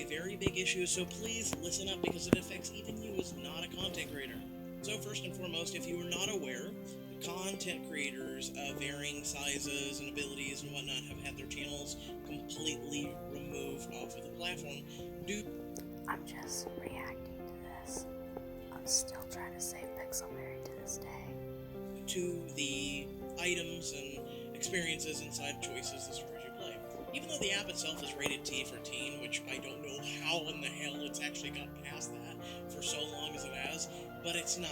a very big issue, so please listen up because it affects even you as not a content creator. So first and foremost, if you are not aware, content creators of varying sizes and abilities and whatnot have had their channels completely removed off of the platform I'm just reacting to this. I'm still trying to save Pixelberry to this day. To the items and experiences inside choices the stories you play. Even though the app itself is rated T for teen, which I don't know how in the hell it's actually got past that for so long as it has, but it's not.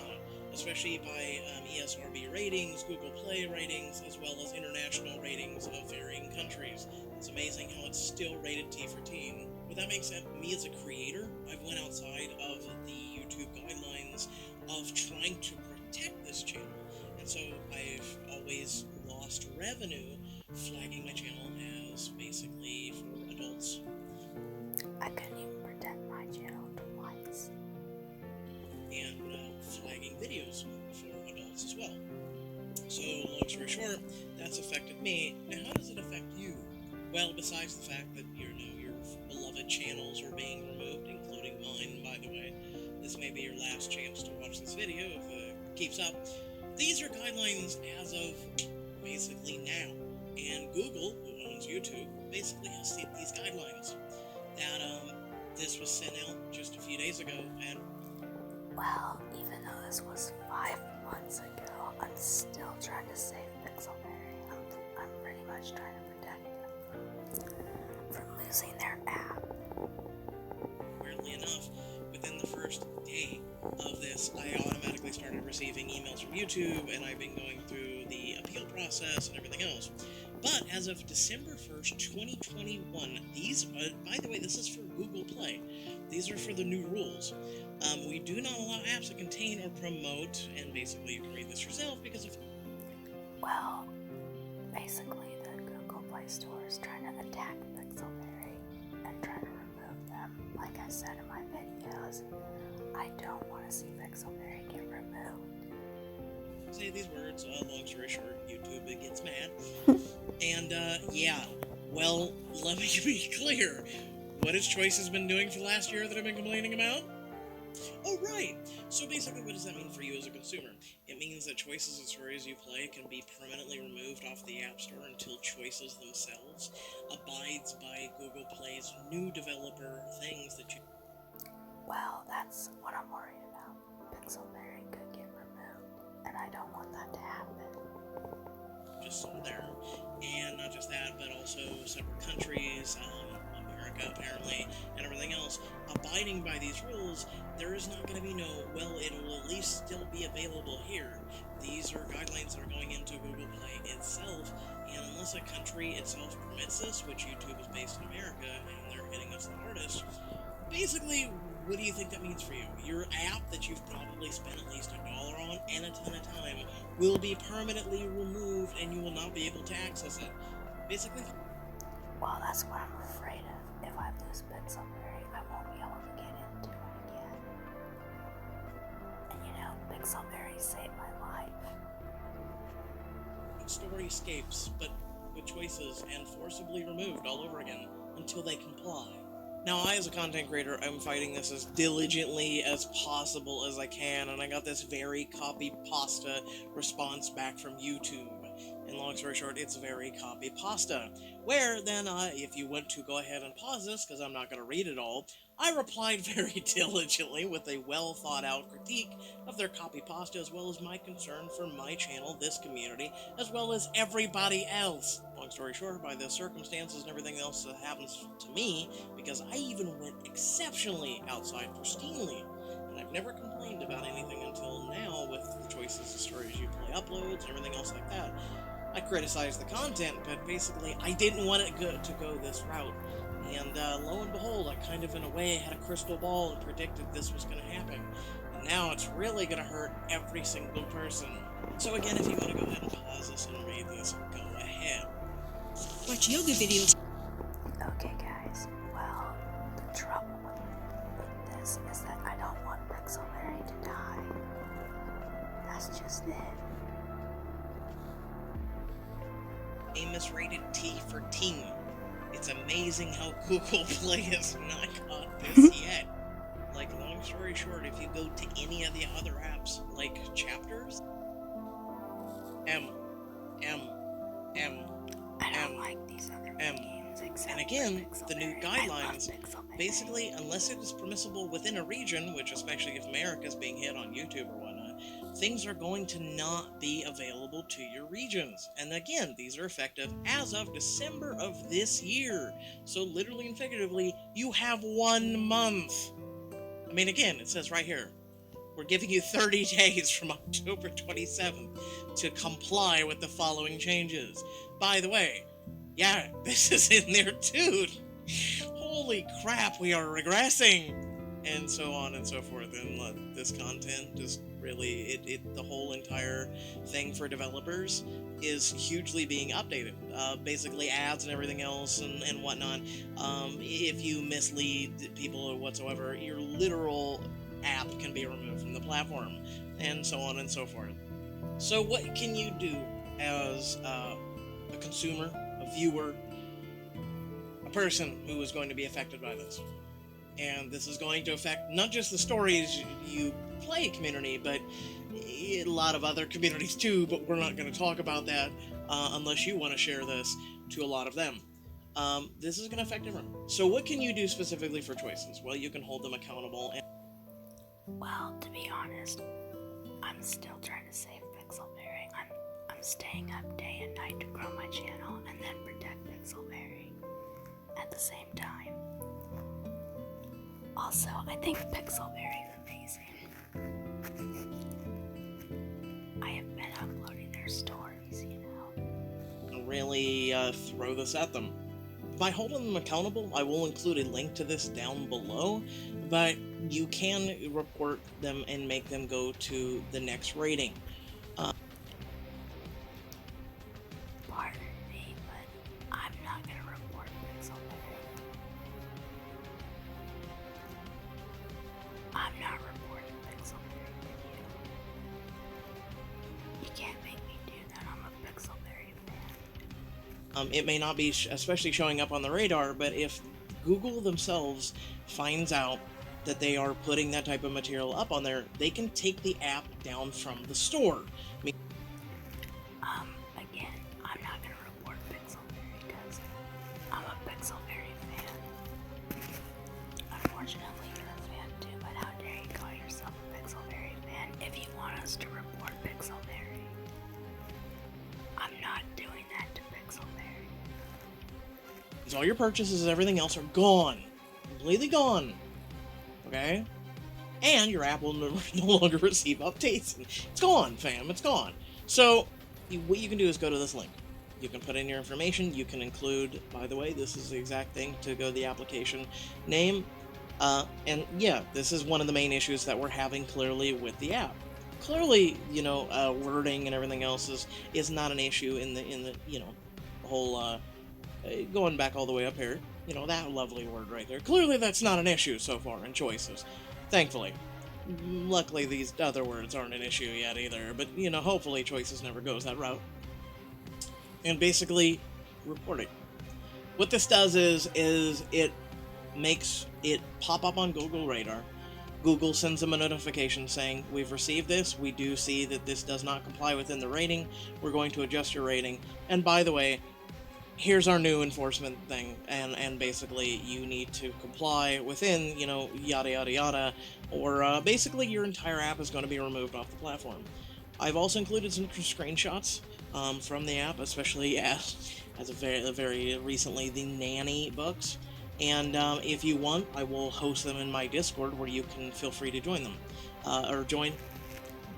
Especially by ESRB ratings, Google Play ratings, as well as international ratings of varying countries. It's amazing how it's still rated T for teen. With that being said, me as a creator, I've went outside of the YouTube guidelines of trying to protect this channel. And so I've always lost revenue flagging my channel as basically for adults. I couldn't even protect my channel twice. And flagging videos for adults as well. So, long story short, that's affected me. Now, how does it affect you? Well, besides the fact that your beloved channels are being removed, including mine, by the way, this may be your last chance to watch this video if it keeps up. These are guidelines as of basically now, and Google, who owns YouTube, basically has set these guidelines. That this was sent out just a few days ago, and well, even though this was 5 months ago, I'm still trying to save Pixelberry. I'm pretty much trying to protect them from losing their app. Weirdly enough, within the first day of this, I automatically started receiving emails from YouTube, and I've been going through the appeal process and everything else. But as of December 1st, 2021, these, by the way, this is for Google Play. These are for the new rules. We do not allow apps that contain or promote, and basically you can read this yourself because of... Well, basically the Google Play Store is trying to attack Pixelberry and trying to remove them. Like I said in my videos, I don't want to see Pixelberry get removed. Say these words, long story short, YouTube gets mad. And, yeah, well, let me be clear. What has Choices been doing for the last year that I've been complaining about? Oh, right. So basically, what does that mean for you as a consumer? It means that choices and stories you play can be permanently removed off the App Store until Choices themselves abides by Google Play's new developer things that you... Well, that's what I'm worried about. Pixelberry could get removed, and I don't want that to happen. Just so there. And not just that, but also separate countries, America apparently, and everything else, abiding by these rules, there is not going to be no, well, it will at least still be available here. These are guidelines that are going into Google Play itself, and unless a country itself permits this, which YouTube is based in America, and they're hitting us the hardest, basically, what do you think that means for you? Your app that you've probably spent at least $1 on and a ton of time will be permanently removed, and you will not be able to access it. Basically... Well, that's what I'm afraid of. If I lose Pixelberry, I won't be able to get into it again. And you know, Pixelberry saved my life. Storyscapes, but with choices and forcibly removed all over again until they comply. Now, I, as a content creator, I'm fighting this as diligently as possible as I can, and I got this very copy-pasta response back from YouTube. And long story short, it's very copy-pasta. Where, then, if you want to go ahead and pause this, because I'm not going to read it all, I replied very diligently with a well-thought-out critique of their copy-pasta, as well as my concern for my channel, this community, as well as everybody else. Long story short, by the circumstances and everything else that happens to me, because I even went exceptionally outside pristinely, and I've never complained about anything until now with the choices of stories you play uploads and everything else like that. I criticized the content, but basically I didn't want it to go this route. And lo and behold, I kind of in a way had a crystal ball and predicted this was going to happen. And now it's really going to hurt every single person. So again, if you want to go ahead and pause this and read this, go ahead. Watch yoga videos. Okay guys, well, the trouble with this is that I don't want Pixelberry to die. That's just it. A misrated T for teen. It's amazing how Google Play has not got this yet. Like, long story short, if you go to any of the other apps, like Chapters, M, M, M, I don't M, like these other M. games except And again, for the new Pixelberry. I love guidelines, Pixelberry. basically, unless it is permissible within a region, which especially if America's being hit on YouTube or whatnot, things are going to not be available to your regions. And again, these are effective as of December of this year. So literally and figuratively, you have 1 month. I mean, again, it says right here, we're giving you 30 days from October 27th to comply with the following changes. By the way, yeah, this is in there too. Holy crap, we are regressing, and so on and so forth. And this content just really, the whole entire thing for developers is hugely being updated. Basically, ads and everything else and whatnot. If you mislead people or whatsoever, your literal app can be removed from the platform, and so on and so forth. So, what can you do as a consumer, a viewer, a person who is going to be affected by this? And this is going to affect not just the stories you play community, but a lot of other communities too, but we're not going to talk about that unless you want to share this to a lot of them. This is going to affect everyone. So what can you do specifically for choices? Well, you can hold them accountable. Well, to be honest, I'm still trying to save Pixelberry. I'm staying up day and night to grow my channel and then protect Pixelberry at the same time. Also, I think Pixelberry is amazing. I have been uploading their stories, you know. Really throw this at them. By holding them accountable, I will include a link to this down below, but you can report them and make them go to the next rating. Pardon me, but I'm not going to report Pixelberry. I'm not reporting Pixelberry to you. You can't make me do that. I'm a Pixelberry fan. It may not be especially showing up on the radar, but if Google themselves finds out that they are putting that type of material up on there, they can take the app down from the store. Again, I'm not going to report Pixelberry because I'm a Pixelberry fan. Unfortunately, you're a fan too, but how dare you call yourself a Pixelberry fan if you want us to report Pixelberry? I'm not doing that to Pixelberry. Because all your purchases and everything else are gone. Completely gone. Okay? And your app will no longer receive updates. It's gone, fam. It's gone. So, what you can do is go to this link. You can put in your information. You can include, by the way, this is the exact thing to go to the application name. And yeah, this is one of the main issues that we're having clearly with the app. Clearly, wording and everything else is not an issue in the the whole going back all the way up here. That lovely word right there. Clearly that's not an issue so far in choices. Thankfully. Luckily these other words aren't an issue yet either, but hopefully choices never goes that route. And basically, report it. What this does is it makes it pop up on Google Radar. Google sends them a notification saying, we've received this, we do see that this does not comply within the rating, we're going to adjust your rating, and by the way, here's our new enforcement thing, and basically you need to comply within, yada yada yada, or basically your entire app is going to be removed off the platform. I've also included some screenshots from the app, especially as of very recently, the Nanny books, and if you want, I will host them in my Discord where you can feel free to join them, or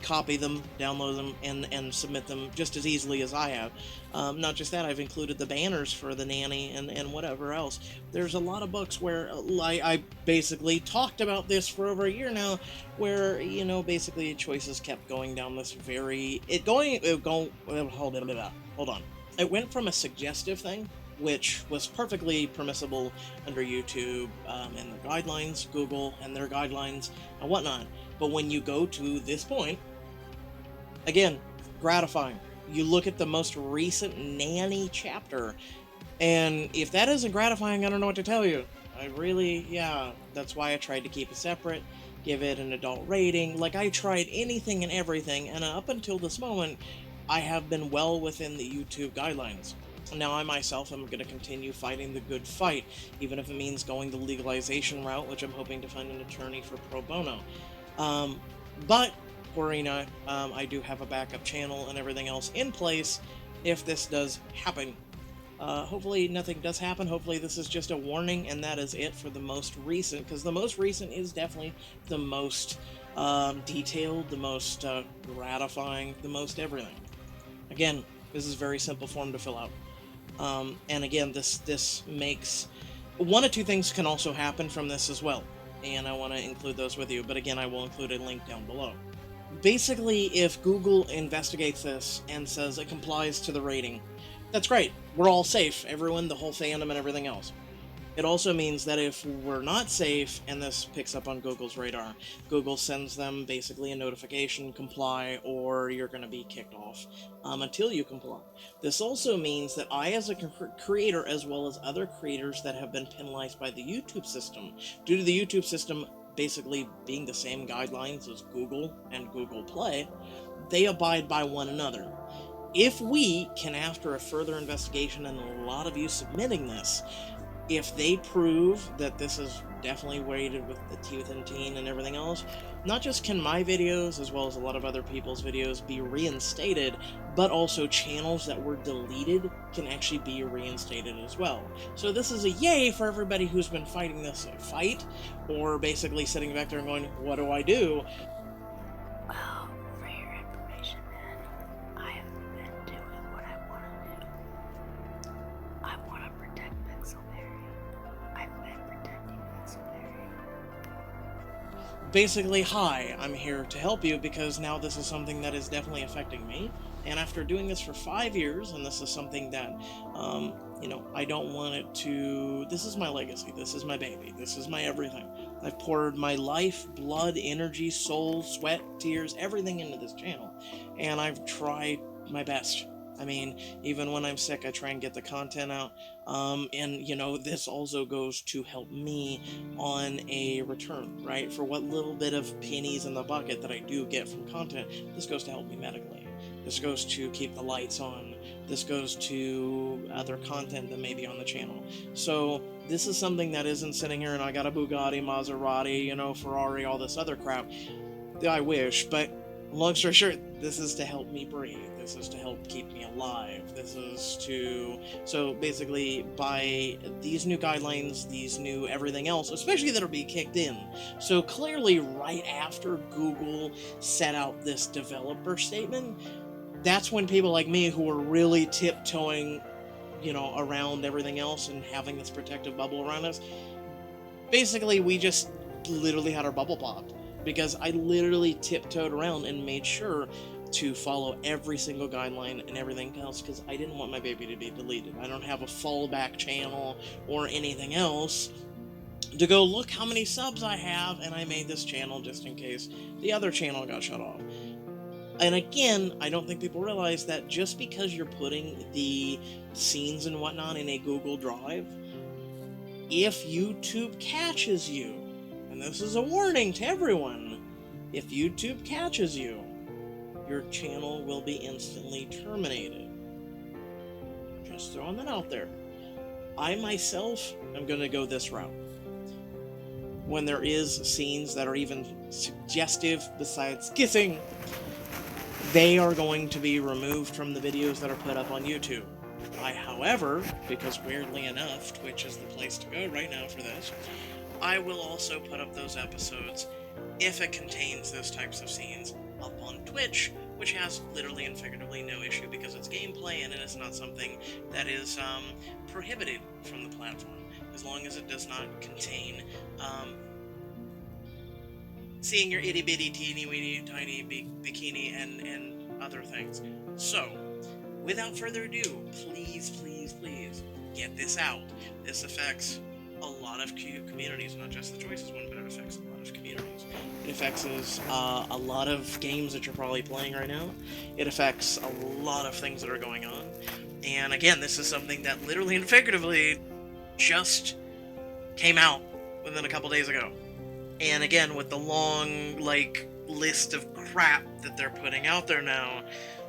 copy them, download them, and submit them just as easily as I have. Not just that, I've included the banners for the Nanny and whatever else. There's a lot of books where I basically talked about this for over a year now, where basically choices kept going down this hold on. It went from a suggestive thing, which was perfectly permissible under YouTube and their guidelines, Google and their guidelines and whatnot. But when you go to this point, again, gratifying. You look at the most recent Nanny chapter, And if that isn't gratifying, I don't know what to tell you. I really, yeah, that's why I tried to keep it separate, give it an adult rating. Like, I tried anything and everything, and up until this moment, I have been well within the YouTube guidelines. Now, I myself am going to continue fighting the good fight, even if it means going the legalization route, which I'm hoping to find an attorney for pro bono. Um, but, Corina, I do have a backup channel and everything else in place if this does happen. Hopefully nothing does happen. Hopefully this is just a warning, and that is it for the most recent, because the most recent is definitely the most detailed, the most gratifying, the most everything. Again, this is a very simple form to fill out. And again, this makes... One of two things can also happen from this as well, and I want to include those with you, but again, I will include a link down below. Basically, if Google investigates this and says it complies to the rating, that's great. We're all safe. Everyone, the whole fandom and everything else. It also means that if we're not safe and this picks up on Google's radar, Google sends them basically a notification, comply, or you're going to be kicked off until you comply. This also means that I, as a creator, as well as other creators that have been penalized by the YouTube system, due to the YouTube system basically being the same guidelines as Google and Google Play, they abide by one another. If we can, after a further investigation and a lot of you submitting this, if they prove that this is definitely weighted with the teeth and teen and everything else, not just can my videos, as well as a lot of other people's videos, be reinstated, but also channels that were deleted can actually be reinstated as well. So this is a yay for everybody who's been fighting this fight, or basically sitting back there and going, what do I do? Well, for your information, man, I have been doing what I want to do. I want to protect Pixelberry. I've been protecting Pixelberry. Basically, hi, I'm here to help you because now this is something that is definitely affecting me. And after doing this for 5 years, and this is something that, I don't want it to... This is my legacy. This is my baby. This is my everything. I've poured my life, blood, energy, soul, sweat, tears, everything into this channel. And I've tried my best. I mean, even when I'm sick, I try and get the content out. This also goes to help me on a return, right? For what little bit of pennies in the bucket that I do get from content, this goes to help me medically. This goes to keep the lights on. This goes to other content that may be on the channel. So this is something that isn't sitting here and I got a Bugatti, Maserati, Ferrari, all this other crap. I wish, but long story short, this is to help me breathe. This is to help keep me alive. This is to... So basically, by these new guidelines, these new everything else, especially that'll be kicked in. So clearly, right after Google set out this developer statement, that's when people like me who are really tiptoeing, around everything else and having this protective bubble around us, basically we just literally had our bubble popped. Because I literally tiptoed around and made sure to follow every single guideline and everything else because I didn't want my baby to be deleted. I don't have a fallback channel or anything else to go, look how many subs I have, and I made this channel just in case the other channel got shut off. And again, I don't think people realize that just because you're putting the scenes and whatnot in a Google Drive, if YouTube catches you, and this is a warning to everyone, if YouTube catches you, your channel will be instantly terminated. Just throwing that out there. I myself am going to go this route. When there is scenes that are even suggestive besides kissing, they are going to be removed from the videos that are put up on YouTube. However, because weirdly enough, Twitch is the place to go right now for this, I will also put up those episodes, if it contains those types of scenes, up on Twitch, which has literally and figuratively no issue because it's gameplay and it is not something that is prohibited from the platform, as long as it does not contain seeing your itty-bitty, teeny-weeny, tiny bikini and other things. So, without further ado, please, please, please, get this out. This affects a lot of communities, not just the Choices one, but it affects a lot of communities. It affects a lot of games that you're probably playing right now. It affects a lot of things that are going on. And again, this is something that literally and figuratively just came out within a couple days ago. And again, with the long, like, list of crap that they're putting out there now,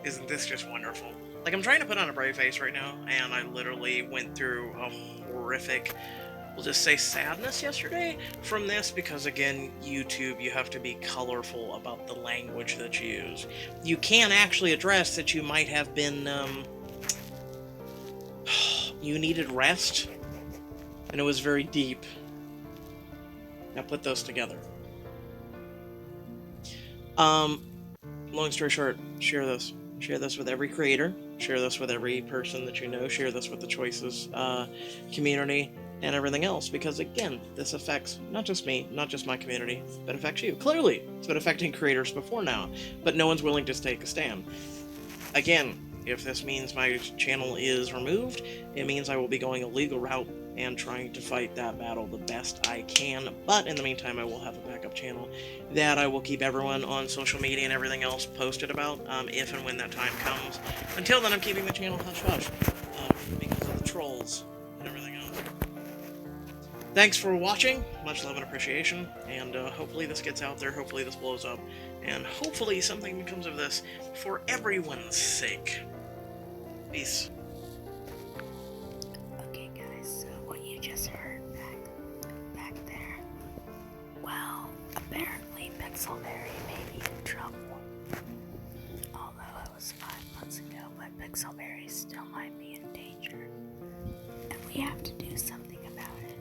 isn't this just wonderful? Like, I'm trying to put on a brave face right now, and I literally went through a horrific, we'll just say, sadness yesterday from this, because again, YouTube, you have to be colorful about the language that you use. You can actually address that you might have been, you needed rest, and it was very deep. Now put those together. Long story short, share this. Share this with every creator. Share this with every person that you know. Share this with the Choices community and everything else. Because again, this affects not just me, not just my community, but affects you. Clearly, it's been affecting creators before now, but no one's willing to take a stand. Again, if this means my channel is removed, it means I will be going a legal route and trying to fight that battle the best I can. But in the meantime, I will have a backup channel that I will keep everyone on social media and everything else posted about if and when that time comes. Until then, I'm keeping the channel hush-hush because of the trolls and everything else. Thanks for watching. Much love and appreciation. And hopefully this gets out there. Hopefully this blows up. And hopefully something becomes of this for everyone's sake. Peace. Okay, guys, so what you just heard back there, well, apparently Pixelberry may be in trouble. Although it was 5 months ago, but Pixelberry still might be in danger. And we have to do something about it.